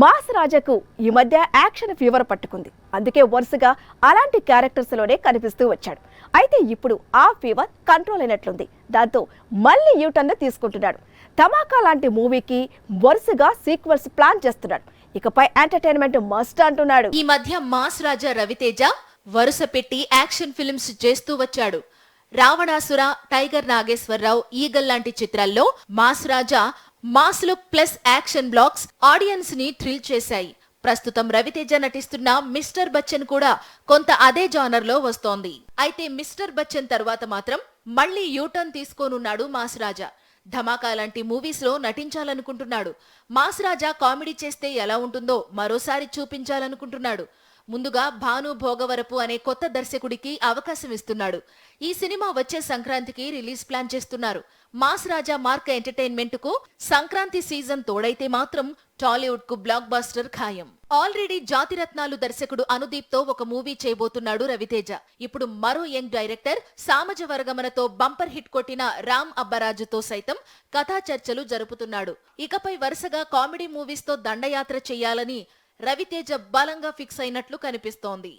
Mass రాజాకు ఈ మధ్య action fever పట్టుకుంది. అందుకే వరుసగా అలాంటి క్యారెక్టర్స్ లోనే కనిపిస్తూ వచ్చాడు. అయితే ఇప్పుడు ఆ ఫీవర్ కంట్రోల్ అయినట్లుంది. దాంతో మళ్ళీ యూటర్న్ తీసుకుంటున్నాడు. ధమాకా లాంటి మూవీకి వరుసగా సీక్వెల్స్ ప్లాన్ చేస్తున్నాడు. ఇకపై ఎంటర్టైన్మెంట్ మస్ట్ అంటున్నాడు. ఈ మధ్య మాస్ రాజా రవితేజ వరుస పెట్టి యాక్షన్ ఫిల్మ్స్ చేస్తూ వచ్చాడు. రావణాసుర, టైగర్ నాగేశ్వరరావు, ఈగల్ లాంటి చిత్రాల్లో mass Raja mass look plus action blocks audience ని థ్రిల్ చేశాయి. ప్రస్తుతం రవితేజ నటిస్తున్న మిస్టర్ బచ్చన్ కూడా కొంత అదే జానర్ లో వస్తోంది. అయితే మిస్టర్ బచ్చన్ తర్వాత మాత్రం మళ్లీ యూటర్న్ తీసుకోనున్నాడు మాస్ రాజా. ధమాకా లాంటి మూవీస్ లో నటించాలనుకుంటున్నాడు. మాస్ రాజా కామెడీ చేస్తే ఎలా ఉంటుందో మరోసారి చూపించాలనుకుంటున్నాడు. ముందుగా భాను భోగవరపు అనే కొత్త దర్శకుడికి అవకాశం ఇస్తున్నాడు. ఈ సినిమా వచ్చే సంక్రాంతికి రిలీజ్ ప్లాన్ చేస్తున్నారు. మాస్ రాజా మార్క్ ఎంటర్టైన్మెంట్ కు సంక్రాంతి సీజన్ తోడైతే మాత్రం టాలీవుడ్ కు బ్లాక్ బస్టర్ ఖాయం. ఆల్రెడీ జాతిరత్నాలు దర్శకుడు అనుదీప్ తో ఒక మూవీ చేయబోతున్నాడు రవితేజ. ఇప్పుడు మరో యంగ్ డైరెక్టర్ సామజ వర్గమనతో బంపర్ హిట్ కొట్టిన రామ్ అబ్బరాజుతో సైతం కథా చర్చలు జరుపుతున్నాడు. ఇకపై వరుసగా కామెడీ మూవీస్ తో దండయాత్ర చేయాలని రవితేజ బలంగా ఫిక్స్ అయినట్లు కనిపిస్తోంది.